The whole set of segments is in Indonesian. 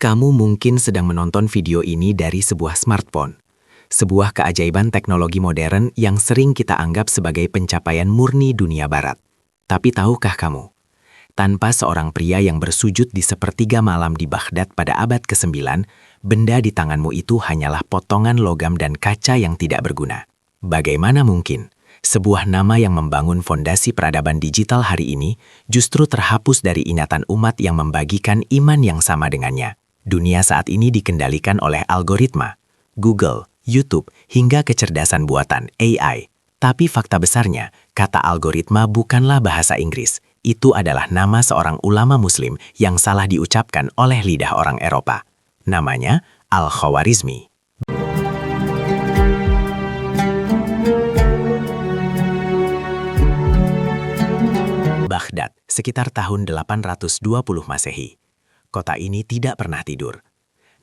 Kamu mungkin sedang menonton video ini dari sebuah smartphone, sebuah keajaiban teknologi modern yang sering kita anggap sebagai pencapaian murni dunia barat. Tapi tahukah kamu, tanpa seorang pria yang bersujud di sepertiga malam di Baghdad pada abad ke-9, benda di tanganmu itu hanyalah potongan logam dan kaca yang tidak berguna. Bagaimana mungkin sebuah nama yang membangun fondasi peradaban digital hari ini justru terhapus dari ingatan umat yang membagikan iman yang sama dengannya? Dunia saat ini dikendalikan oleh algoritma, Google, YouTube, hingga kecerdasan buatan AI. Tapi fakta besarnya, kata algoritma bukanlah bahasa Inggris. Itu adalah nama seorang ulama muslim yang salah diucapkan oleh lidah orang Eropa. Namanya Al-Khwarizmi. Baghdad, sekitar tahun 820 Masehi. Kota ini tidak pernah tidur.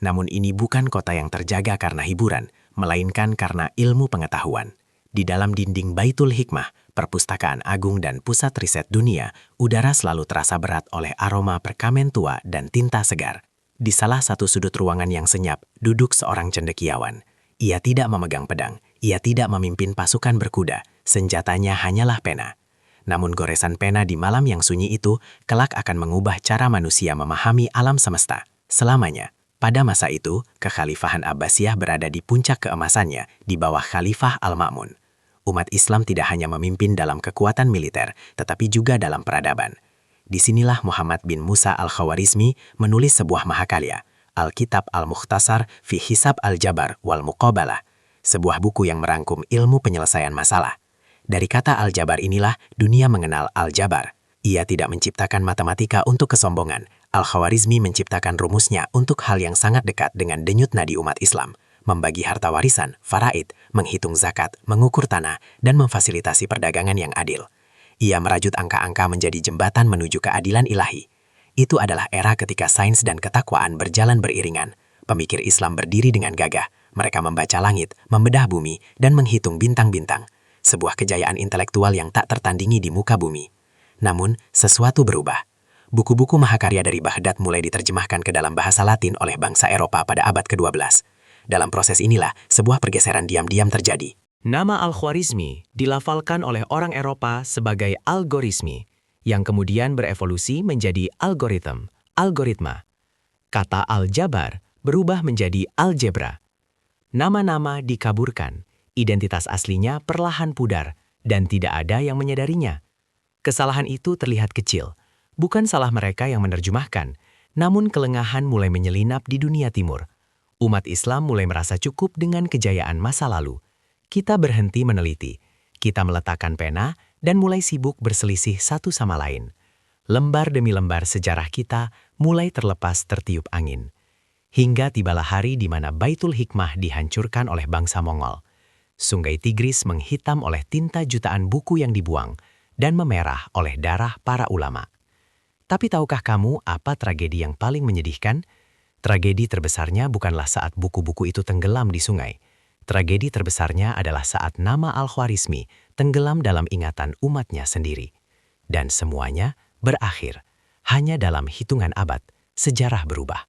Namun ini bukan kota yang terjaga karena hiburan, melainkan karena ilmu pengetahuan. Di dalam dinding Baitul Hikmah, perpustakaan agung dan pusat riset dunia, udara selalu terasa berat oleh aroma perkamen tua dan tinta segar. Di salah satu sudut ruangan yang senyap, duduk seorang cendekiawan. Ia tidak memegang pedang, ia tidak memimpin pasukan berkuda, senjatanya hanyalah pena. Namun goresan pena di malam yang sunyi itu kelak akan mengubah cara manusia memahami alam semesta. Selamanya, pada masa itu, kekhalifahan Abbasiyah berada di puncak keemasannya di bawah Khalifah Al-Ma'mun. Umat Islam tidak hanya memimpin dalam kekuatan militer, tetapi juga dalam peradaban. Disinilah Muhammad bin Musa Al-Khwarizmi menulis sebuah mahakarya, Al-Kitab Al-Mukhtasar fi Hisab Al-Jabar wal Muqabalah, sebuah buku yang merangkum ilmu penyelesaian masalah. Dari kata Al-Jabar inilah dunia mengenal Al-Jabar. Ia tidak menciptakan matematika untuk kesombongan. Al-Khwarizmi menciptakan rumusnya untuk hal yang sangat dekat dengan denyut nadi umat Islam. Membagi harta warisan, faraid, menghitung zakat, mengukur tanah, dan memfasilitasi perdagangan yang adil. Ia merajut angka-angka menjadi jembatan menuju keadilan ilahi. Itu adalah era ketika sains dan ketakwaan berjalan beriringan. Pemikir Islam berdiri dengan gagah. Mereka membaca langit, membedah bumi, dan menghitung bintang-bintang. Sebuah kejayaan intelektual yang tak tertandingi di muka bumi. Namun, sesuatu berubah. Buku-buku mahakarya dari Baghdad mulai diterjemahkan ke dalam bahasa Latin oleh bangsa Eropa pada abad ke-12. Dalam proses inilah, sebuah pergeseran diam-diam terjadi. Nama Al-Khwarizmi dilafalkan oleh orang Eropa sebagai algoritmi, yang kemudian berevolusi menjadi algoritma. Kata Al-Jabar berubah menjadi algebra. Nama-nama dikaburkan. Identitas aslinya perlahan pudar, dan tidak ada yang menyadarinya. Kesalahan itu terlihat kecil, bukan salah mereka yang menerjemahkan, namun kelengahan mulai menyelinap di dunia timur. Umat Islam mulai merasa cukup dengan kejayaan masa lalu. Kita berhenti meneliti, kita meletakkan pena, dan mulai sibuk berselisih satu sama lain. Lembar demi lembar sejarah kita mulai terlepas tertiup angin. Hingga tibalah hari di mana Baitul Hikmah dihancurkan oleh bangsa Mongol. Sungai Tigris menghitam oleh tinta jutaan buku yang dibuang dan memerah oleh darah para ulama. Tapi tahukah kamu apa tragedi yang paling menyedihkan? Tragedi terbesarnya bukanlah saat buku-buku itu tenggelam di sungai. Tragedi terbesarnya adalah saat nama Al-Khwarizmi tenggelam dalam ingatan umatnya sendiri. Dan semuanya berakhir. Hanya dalam hitungan abad, sejarah berubah.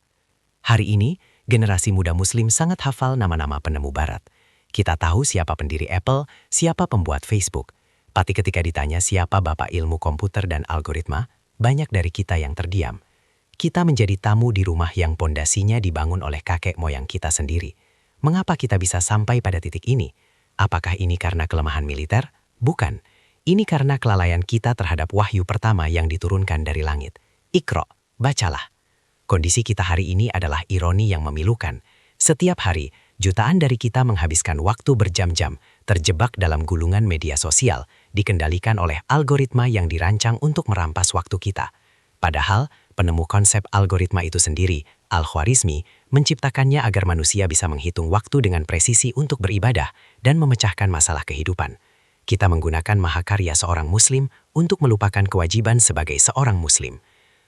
Hari ini, generasi muda muslim sangat hafal nama-nama penemu barat. Kita tahu siapa pendiri Apple, siapa pembuat Facebook. Tapi ketika ditanya siapa bapak ilmu komputer dan algoritma, banyak dari kita yang terdiam. Kita menjadi tamu di rumah yang pondasinya dibangun oleh kakek moyang kita sendiri. Mengapa kita bisa sampai pada titik ini? Apakah ini karena kelemahan militer? Bukan. Ini karena kelalaian kita terhadap wahyu pertama yang diturunkan dari langit. Iqra, bacalah. Kondisi kita hari ini adalah ironi yang memilukan. Setiap hari, jutaan dari kita menghabiskan waktu berjam-jam terjebak dalam gulungan media sosial dikendalikan oleh algoritma yang dirancang untuk merampas waktu kita. Padahal, penemu konsep algoritma itu sendiri, Al-Khwarizmi, menciptakannya agar manusia bisa menghitung waktu dengan presisi untuk beribadah dan memecahkan masalah kehidupan. Kita menggunakan mahakarya seorang muslim untuk melupakan kewajiban sebagai seorang muslim.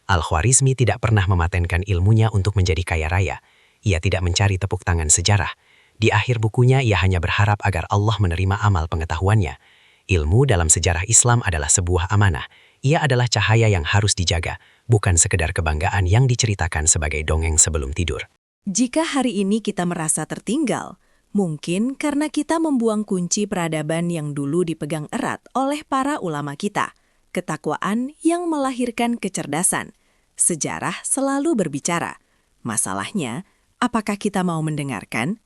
Al-Khwarizmi tidak pernah mematenkan ilmunya untuk menjadi kaya raya. Ia tidak mencari tepuk tangan sejarah. Di akhir bukunya, ia hanya berharap agar Allah menerima amal pengetahuannya. Ilmu dalam sejarah Islam adalah sebuah amanah. Ia adalah cahaya yang harus dijaga, bukan sekedar kebanggaan yang diceritakan sebagai dongeng sebelum tidur. Jika hari ini kita merasa tertinggal, mungkin karena kita membuang kunci peradaban yang dulu dipegang erat oleh para ulama kita. Ketakwaan yang melahirkan kecerdasan. Sejarah selalu berbicara. Masalahnya, apakah kita mau mendengarkan?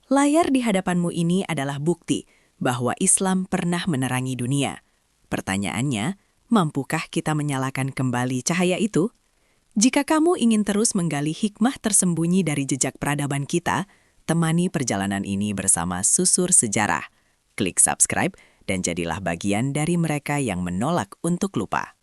Layar di hadapanmu ini adalah bukti bahwa Islam pernah menerangi dunia. Pertanyaannya, mampukah kita menyalakan kembali cahaya itu? Jika kamu ingin terus menggali hikmah tersembunyi dari jejak peradaban kita, temani perjalanan ini bersama Susur Sejarah. Klik subscribe dan jadilah bagian dari mereka yang menolak untuk lupa.